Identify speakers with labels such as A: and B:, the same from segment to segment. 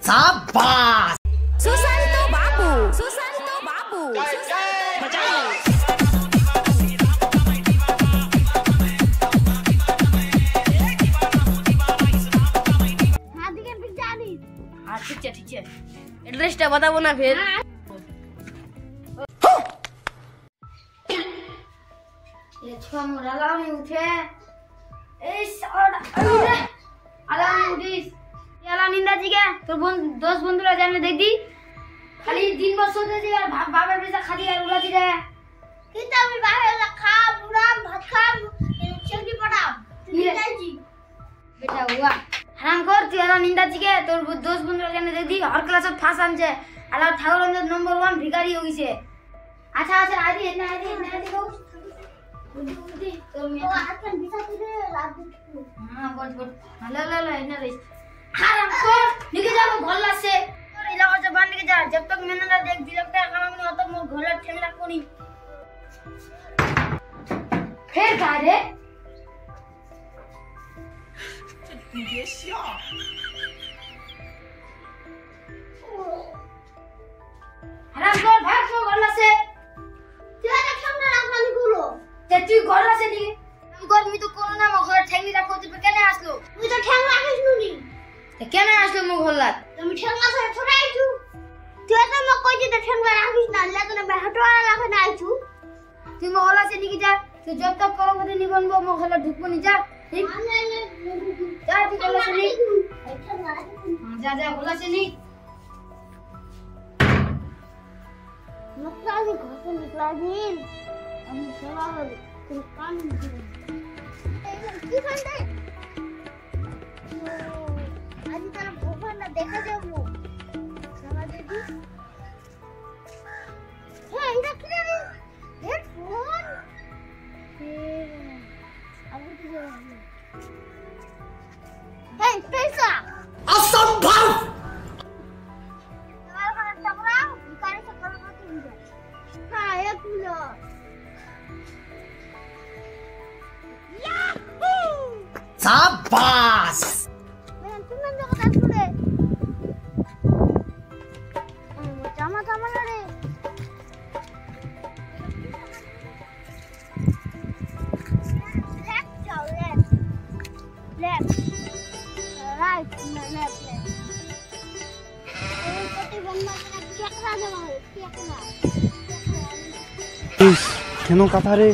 A: शाबाश
B: सुशांतो बाबू बजाओ
C: हां दिखे पिक जानी
B: हां ठीक है एड्रेस टा बताबो ना फिर ये छुआ मोरा लाउनी उठे एस और अरे আলানি উঠিস আলানি নিন্দা জিগে তোর দোস্ত বন্ধুরা জানে দেখদি খালি দিন বছর সোতে আর বাবার পয়সা খালি আর উড়াতি রে
C: কিন্তু আমি বাইরে খা পুরাম ভাত খাম চেলকি পড়াম নিদাজি
B: বেটা হুয়া হারাম কর তুই আলানি নিন্দা জিগে তোর দোস্ত বন্ধুরা জানে দেখদি আর ক্লাসত ফাঁস আনছে আলা ঠাকুরঞ্জন নম্বর 1 ভিখারি হই গেছে আচ্ছা আইদি না গো বুদ্ধি তোর
C: ও আজকাল বিছা তুই রাত দিতে
B: हां बोल ला इना रे हाराम कर निके जा घर लासे और इलाका से बांध के जा जब तक मैंने ना देख दिलकता काम नहीं होता मोर घर ठेंगला कोनी फिर का रे
A: ये क्या
B: हाराम कर भाग सो घर लासे
C: তুই একটা সামনে রাখমানি গুলো
B: ते तू घर लासे नी गर्मी तो कोरोना में घर ठेंगली राखो तो केने आसलो
C: তুই তো ঠ্যাং রাখিস নুনি
B: ते केने आसलो मो घर लात
C: তুমি ঠ্যাং রাখা ছড়াইছু তুই তো মো কই যে ঠ্যাং রাখিস না লাগে না হাটওয়ালা রাখা না আইছু
B: तू मो घर लासे नी जा तू जब तक करोबती नी बनबो मो घर ढुकबो नी जा ठीक जा तू घर लासे नी जा घर लासे नी
C: मतलब ये घर से निकला दिन हम सेवा हो तुम काम की करते आज तेरा भूखा ना देखा जब वो समझ दी है इधर किधर है हेडफोन अब तुझे हे पैसा
A: असंभव
C: हाँ एक मिनट
A: शाबाश
C: मैंने तुम्हें जो कहा सुने जामा जामा लड़े लेफ्ट जाओ लेफ्ट राइट लेफ्ट पति बनना क्या करा देवा है क्या करा
D: কেন কথা রে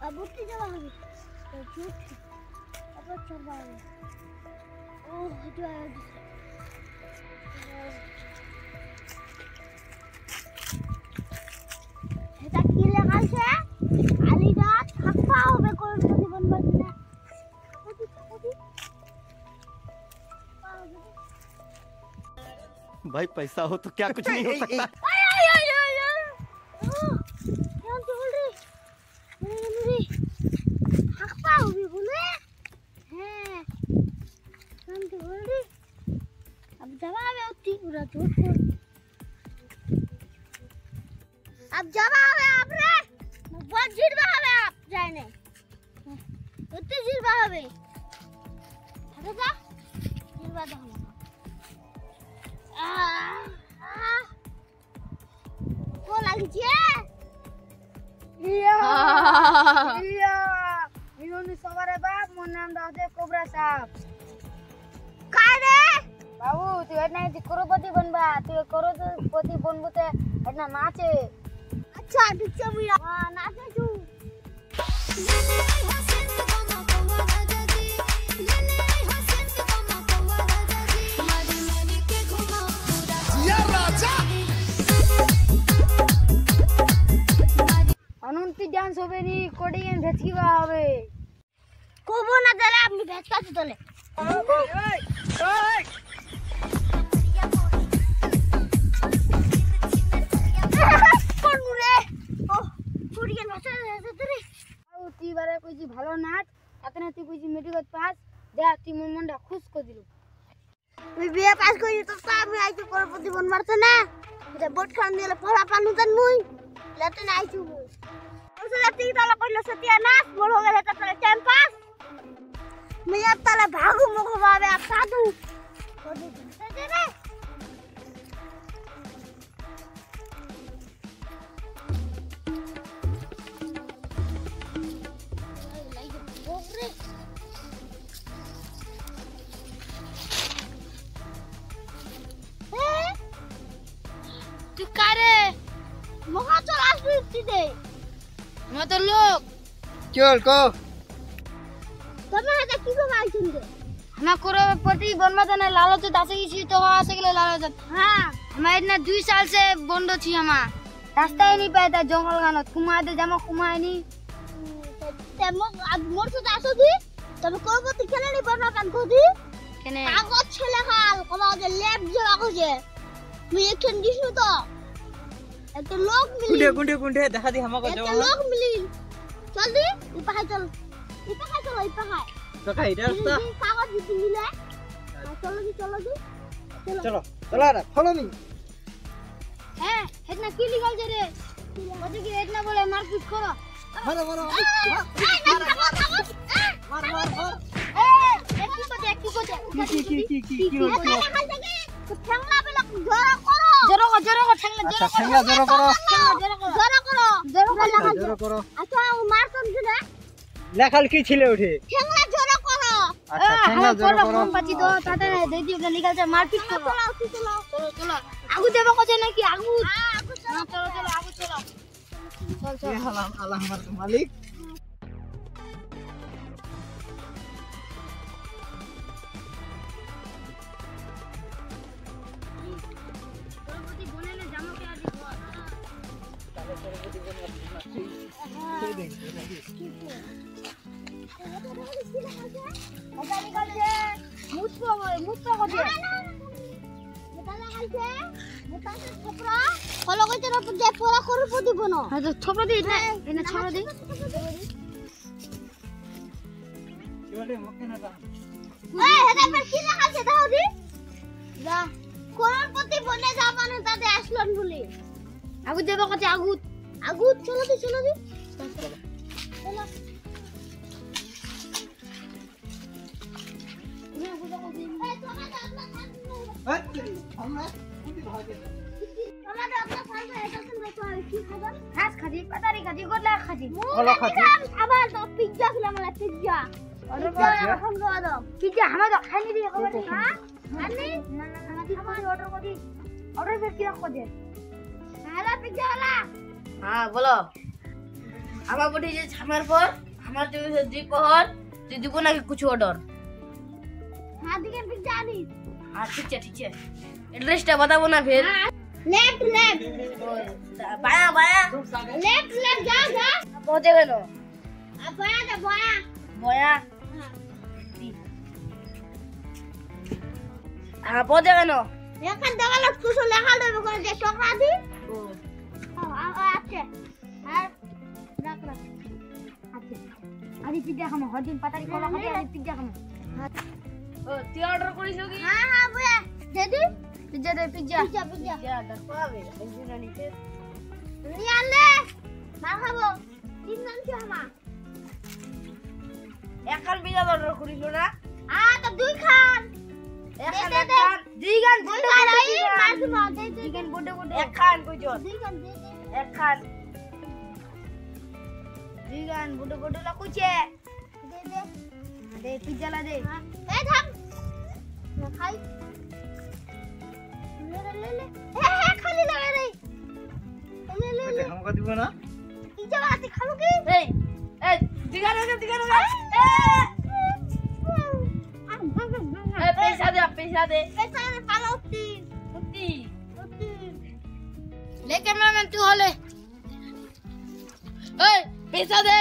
C: अब उठती जवा होगी तो झूठ अब चढ़वा है ओह जो है এটা কি লাগাইছে আলিদা থাকপা হবে কোন যদি বনবা না
D: भाई पैसा हो तो क्या कुछ नहीं हो सकता
C: अब जवाब है उतनी पूरा झूठ बोल अब जवाब है आप रे बहुत जिरवा है आप जाने उतनी जिरवा है हटो जा जिरवा दो वो लग जे
B: इन्होंने सवारे बाप मोर नाम दादे कोबरा साहब
C: काय रे
B: बाबू तू एटना करोड़पति बनबा तू करोड़पति बनबो ते एटना नाचे
C: अच्छा ठीक है भैया हां नाचे तू
A: या राजा
B: अनंती डांस होबे नी कोडियन भेचकीवा হবে
C: कोबो ना दले अपनी भेचका चले
B: করে দিল।
C: তুই বিয়ে পাস করি তো আমি আইছি করপতি বন মারছ না এটা বোট খান দিলে পড়া পানু জান মুই লেতে না আইছি মুই ওসলা তিন তালা কইলো সতিয়া নাস মোর हो গেলে তাহলে টাইম পাস মুই अब তালা ভাগু মুখ ভাবে আপ সাধু কোদি দে রে
B: তুই কারে
C: মহা চল আসবি সিধে
B: মত লোক
D: चल को
C: তুমি হাতে কি গো আইছেন রে
B: हम करोड़पति बनवा था ना लालच दासे की तो वहां से के लालच हां हमारे इतना 2 साल से बंद छी हम रास्ता ही नहीं पाता जंगल गानो कुमा दे जामा कुमा नहीं
C: তেমো আজ মোর সাথে আসো দি তবে করপতি খেলে নি বনা কান কোদি
B: কেনে
C: কাগজ ছেলে খাল কবা যে ল্যাব জোড়া কইছে মুই এখন দিছু তো একটা লোক মিলি
E: गुंडे गुंडे देखा दी हमको
C: একটা লোক মিলি চল দি ইপাহাই চল ইপাহাই
E: तो का इधर रास्ता
C: কাগজ দিতে মিলে চলো দি
E: चलो चला रे फॉलो मी
B: हैं इतना की लिखल जे रे बोले कि इतना बोले मारपीट करो
E: मारो मारो मार मार मार
B: ए एक की जरो को ठंगला
E: अच्छा ठेंगा जरो करो
C: জোর
E: करो
C: আচ্ছা ও মারতন দিনা
E: लेखल की छिले उठे
C: ঠেংলা জোর করো
E: अच्छा ठेंगा जरो करो
B: बाची तो ताते दे दी के निकल जा मारपीट करो चलो आगु देबो को नाকি आगु चलो आगु चलो चल
E: ये हला हला हमार मालिक
B: करोड़पति बने ने जामो के आज এটা নিকাল দে মুছবো কো দে
C: এটা লাগাইছে মোটাতে ছোপরা ফলো কইতে না যে পড়া করব দিব না
B: হ্যাঁ তো ছোপড়া দি না এনে ছোপড়া দি
E: योले मके ना ता
C: এই এটা পর কি লাগাইছে দাও দি যা করপতি বনে যাবানে তাতে আসলন বলি
B: আগু দেবো কতে আগু
C: আগু চলো দি চলো এই তোমার আপনা
E: हट हमरा कुटी भागे
C: তোমার আপনা ফাইল এটা তুমি তো কি খাবার
B: ঘাস খাদি পাতারি খাদি গোলা খাদি
E: কলা খাদি
C: আবার তো পিজ্জা খেলাম না পিজ্জা
B: অর্ডার
C: পিজ্জা এখন দাও
B: পিজ্জা আমরা খাইনি দিয়ে খবর নেই
C: হ্যাঁ আনি
B: না আমাদের অর্ডার করি অর্ডার ফের কি রাখো দে
C: হ্যালো পিজ্জা वाला
A: हाँ बोलो আমার বডি যে ছামার পর আমার যে দুই পহর তুই দিব নাকি কিছু অর্ডার
C: हां दिखे पिज्जा आनी
A: हाँ ठीक है एड्रेसটা बताबो ना फिर
C: लेफ्ट
A: बाया बाया
C: लेफ्ट जा
A: पहुंचे गए नो
C: अब बया जा बया
A: बोया हाँ पहुंचे गए नो
C: এখন দেওয়াল কিছু লেখা দেবে করে যে টাকা দি আচ্ছা আর রাখ
B: আচ্ছা আদি পিজ্জা খামো হদিন পাতারি কলা খাদি আদি পিজ্জা খামো
A: তুই অর্ডার করিস নাকি
C: হ্যাঁ হ্যাঁ বয়া দিদি
B: পিজ্জা দে পিজ্জা
C: পিজ্জা
A: পাবে একদিন নিতে
C: নিয়ে আনলে মা খাবো তিন জন কি আমা
A: একখান পিজা অর্ডার করিস না
C: তো দুই খান
A: একখান
C: দে।
A: একখান দুই গান
C: দুই খান আই মার দিব দে দে
B: চিকেন বড় বড়
A: একখান কইছো
C: দুই খান দে
A: একখান
B: দুই গান বড় বড় লা কইছে
C: দে
B: দে পিজ্জা লা দে
C: এই থাম না খাই ले ए खाली लगा रे ले
E: हमको दिबो ना
C: पिज्जा वाला खाओ की
A: এই এই দিগান ए पैसा दे
C: पैसा ने पालो तीन
A: मुक्ति
B: ले कैमरामैन तू होले
A: ए पैसा दे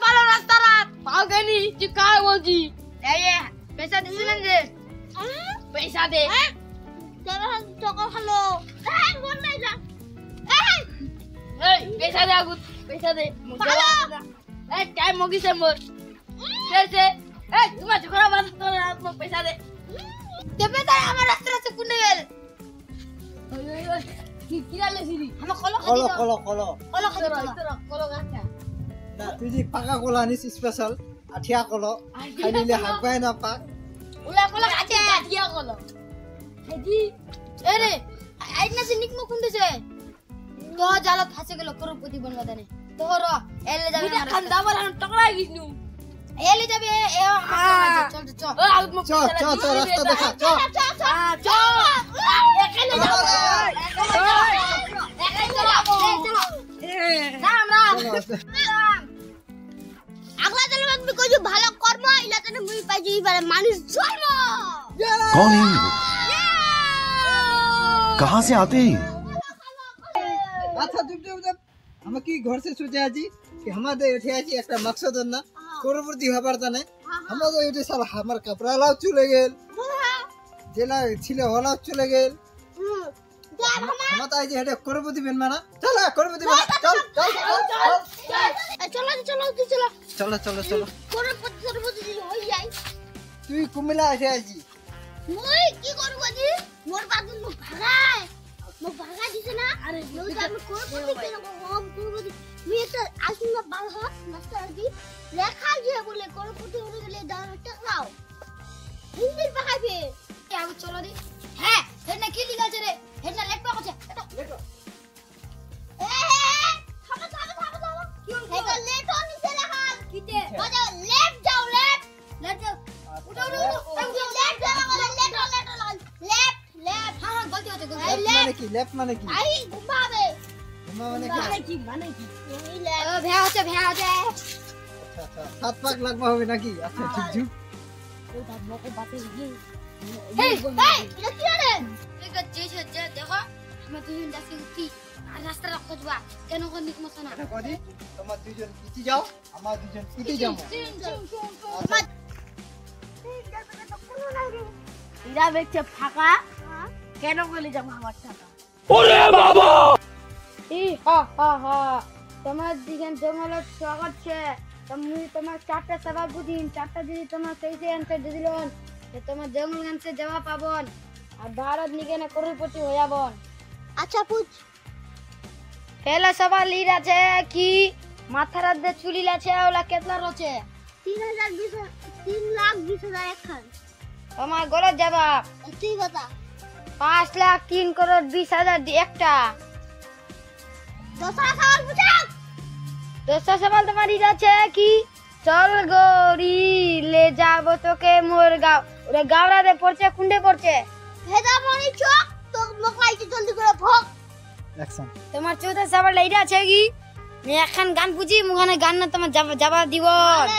A: पालो रास्ता रात पाओगे नहीं तू काय बोलती
B: ये पैसा दे सुन दे
A: पैसा दे
C: चलो हम चोको खालो ए बोल नहीं जा
A: ए पैसा दे आगु पैसा दे
C: पालो
A: ए टाइम होगी से मोर कैसे এই তোমার ঝগড়া বাদ করে আপনি পয়সা দে
B: দেবে তাই আমার রাস্তা রাস্তা কুনে গেল
A: ওই ওই ওই কি কিরালে সিরি
B: আমার কলো খাই
E: কলো
B: দিও
E: কলো কলো
B: কলো খাই
A: তোরা
B: দিও
A: তোরা কলো গাছা
E: না তুই যে পাকা কলা আনিস স্পেশাল আঠিয়া কলো খাই নিলে হাক পায় না পাক
A: ওলা কলো গাছে দিয়া কলো হেদি
B: এরে আইনা সে নিকমো কুন্দেছে তো জালত ফাসে গেল করপতি বনবা দানে তোর এলে যাবে
A: বিটা
B: আমার
A: খান দাবার আমি টকরা গিনু
B: এলে যাবে এ চল চল
A: ও আগ মো
E: চ চ চ রাস্তা দেখা চ
A: চ এখানে যাও
B: একাই চলো চলো রাম রাম আগলা চলো আমি কইছি ভালো কর্ম ইলাতে মুই পাইছি এবারে মানুষ জন্ম
D: कौन है ये? कहाँ से आते हैं?
E: আচ্ছা চুপ চুপ চুপ আমরা কি ঘর সে সোচে আছি कि हमारे उठे आছি একটা মাকসদ না করবর্তী হবার জানে আমাদের উঠে সব আমার কাপড়া লাও চলে গেল জেলা ছিল হলাও চলে গেল আমাদের যে হেডে করবর্তী বেন মানা চল করবর্তী বেন চল চল
B: চলো চলো তুই চলো
E: চলো চলো চলো
B: করপতি হই যাই
E: তুই কুমিল্লা এসে আছি
B: মই কি করব জি মোর বাদুন মোক ভাগাই দিছে না আরে নই আমি করপতি কেন হম করপতি আমি একটা আসুন না বাল হ মাস্টার দি লেখা দিয়ে বলে করপতি হয়ে গেলে দাও টাকাও হিন্দি পাকাইবে আমি চলো দি হ্যাঁ হেনা কি লিখা আছে রে হেনা লেখবা আছে
E: লেখো
B: এ থামো থামো থামো থামো কি হল হেগা লেট অন নিছে লেখা কিতে বাজাও লেফট যাও লেফট যাও উঠো উঠো উঠো লেফট যাও লেফট লেফট হ্যাঁ হ্যাঁ গলতি হচ্ছে
E: লেফট মানে কি
B: আই ঘুমাবে
E: ঘুমা মানে কি
A: মানে কি
B: ভ্যা হচ্ছে
E: আচ্ছা আচ্ছা 7 পাক লাগবা হবে নাকি আচ্ছা ঠিক ঠিক
A: ওই দাঁত মকে বাতে গিয়ে
B: এই এই এটা কি রে ঠিক আছে যে দেখো আমরা দুজন যাচ্ছি উঠি আর রাস্তা রাখতে যাবা কেন কোন নিক মছনা
E: এটা করি তোমার দুজন ইতি যাও আমার দুজন ইতি যাও
A: ইরা দেখছে ফাঁকা কেন বলে যাবো আমার টাকা
B: তোমার দিকে জঙ্গলত স্বাগত ছে তুমি তোমার চারটা সবাব বুঝিন চারটা যদি তোমার সেই অ্যান্সার দিয়ে দিলন যে তোমার জঙ্গল গানছে জবাব পাবন আর ভারত নিকেনে করুপতি হয়ে যাবন আচ্ছা পুছ পহলা সবাল ই আছে কি মাথার মধ্যে চুলি আছে ওলা কেতলা রছে
C: 3,20,000 এখন
B: তোমার গলত জবাব
C: তুই কথা
B: 5,03,20,000 একটা
C: 10 সওয়াল বুঝা
B: দোসরা সওয়াল তোমার ই আছে কি চল গরি ले যাবো তোকে মোর গাঁও ওরে গাওরাতে পড়ছে কুন্ডে পড়ছে
C: হেদা মনি চোখ তো মকলাইতে জলদি করে ভোগ
E: অ্যাকশন
B: তোমার চৌথা সওয়াল এইটা আছে কি আমি এখন গান বুঝি মুখানে গান না তোমার জবাব দিব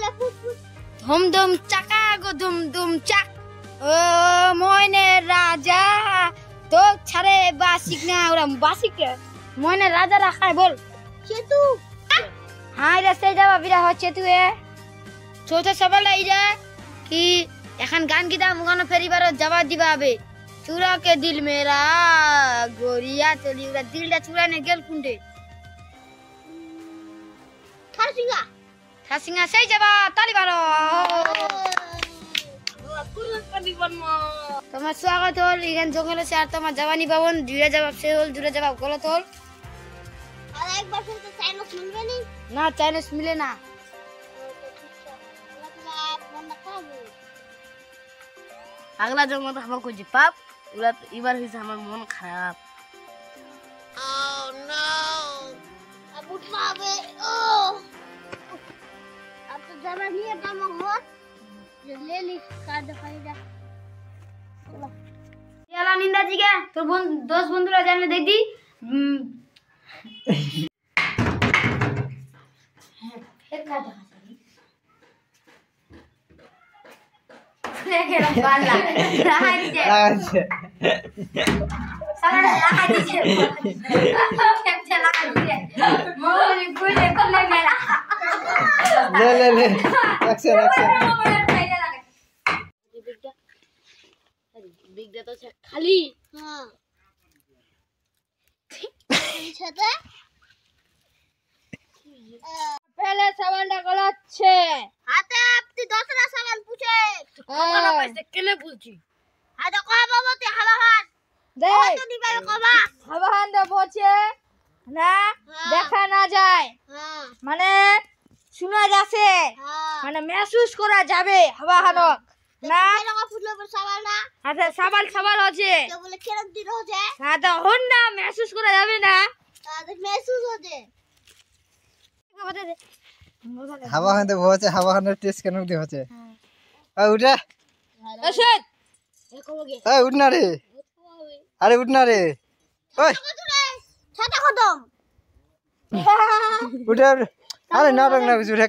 C: লে ফুট ফুট
B: ধুম ধুম চাকা গো ধুম ধুম চাক ও ময়নের রাজা তো ছাড়ে বাসিক না ওরা বাসিক ময়নের রাজা রাখায় বল
C: সেতু
B: হাই রাস্তায় যাবা বিরা হচ্ছে তুই চৌথা সওয়াল এইটা কি এখন গান গীতা মুখানে ফেরিবার জবাব দিবা হবে চূড়া के दिल मेरा गोरिया चली ওরা দিলটা চূড়ানে গেল কুন্ডে
C: খারসিঙ্গা
B: থাসিঙ্গা সেই যাবা তালি বারো তোমার স্বাগত হল এখান জঙ্গলে সে আর তোমার জবানি পাবন দুইটা জবাব সে হল দুইটা জবাব গলত হল
C: আর একবার শুনতে চাইনিজ মিলবে নি
B: না চাইনিজ মিলে না
A: আগলা জন্ম তো আমার করছি পাপ ওগুলা এবার হয়েছে আমার মন খারাপ
C: আবুট মাবে ও अब तो जरा नहीं है काम हो ले ली कार्ड दिखाई जा चलो
B: ইয়ালা নিন্দা জিগে তোর 10 বন্ধুরা জানলে দেখবি এক কাটা লেগেরা বালা রাহাই দিছে
E: আচ্ছা
B: সারা রাহাই দিছে একটা রাহাই দিছে মোলি কইলে কইলে মেলা
E: ले অ্যাকশন
A: বিগটা তো খালি
C: हां छते
B: पहले सवालটা গলাচ্ছে
C: हाथे তুই দশরা সওয়াল পুছে
A: কমলা পাইছে কেলে বলছি
C: আজ কব বতে হাওয়া হাত
A: দেখ
C: তো দিবে কবা
A: হাওয়াহান বলছে না দেখা না যায়
C: হ্যাঁ
A: মানে শোনা যাচ্ছে
C: হ্যাঁ
A: মানে মেহসুস করা যাবে হাওয়াহানক না
C: কেন ফুটলো পর সওয়াল না
A: আচ্ছা সবাল সবাল আছে
C: তো বলে কেন দিন হচ্ছে
A: হ্যাঁ তো হন না মেহসুস করা যাবে না
C: তাদের মেসেজ হচ্ছে
E: হাওয়া হাতে হচ্ছে হাওয়া হানের টেস্ট কেন দি হচ্ছে উঠা
A: এসেট
E: উঠ না রে আরে উঠ না রে ওই
C: ছাতা খতম
E: উঠে আরে নাটক না কিছু উঠে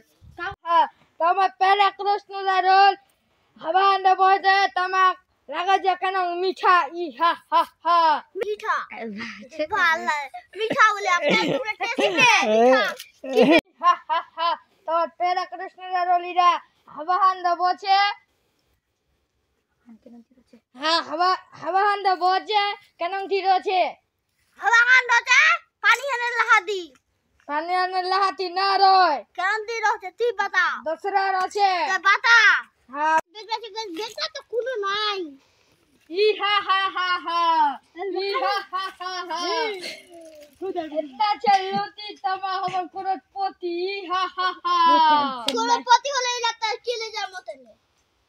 A: তোমার পেলে কৃষ্ণ দারুল হাওয়াহান বলছে তোমাক লাগা যে কেন মিঠা ই হা হা হা
C: মিঠা ভালো মিঠা বলে আপনার পুরো টেস্ট
A: হা হা হা তোমার পেলে কৃষ্ণ দারুলিরা হাওয়াহান বলছে হ্যাঁ হাওয়াহান বলছে কেন ঠিক আছে
C: হাওয়া কান্ডতে পানি এনে লাহাদি
A: পানি আনে লাহাতি না রয়
C: কেন দি রহছে তুই বাতা
A: দসরার আছে
C: বাতা
A: হ্যাঁ
C: দেখতে তো কোনো নাই
A: ই হা হা হা হা ই হা হা হা হা এটা চলতি তোমা হবন করতপতি ই হা হা হা
C: কোনো পতি হলে ইলাতা কেলে যা মতনে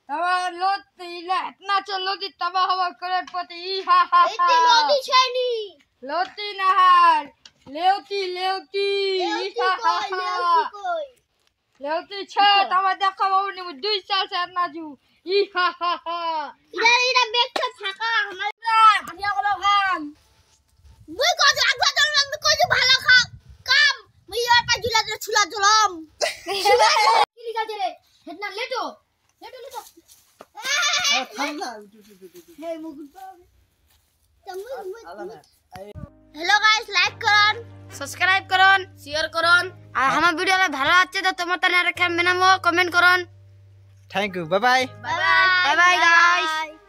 A: তোমার লতি ইলা ইতনা চলতি তোমা হবন করতপতি ই হা হা হা
C: এতে নদী ছাইনি
A: লতি নাহার লেউতি লেউতি ই হা হা হা
C: কই
A: লেউতি ছে তোমা দেখা বাবুনি 2 সাল সে না জু ই হা হা হা
C: ইরা বেকটা ফাঁকা আমার
A: আমি আগলো খাম
C: মুই কত আগবা দল আমি কই ভালো কাম মুই আর পা জুলা ছুলা জলম কি লিখা রে হেডনা লেটো লেটো
E: থাম না
C: হে মুগুল পাবে हेलो गाइस लाइक करन
B: সাবস্ক্রাইব করুন শেয়ার করুন আর আমার ভিডিওটা ভালো লাগছে তো তোমার তানে রেখে মেনামো কমেন্ট করুন
E: thank you bye bye
C: bye bye
B: Bye bye, guys.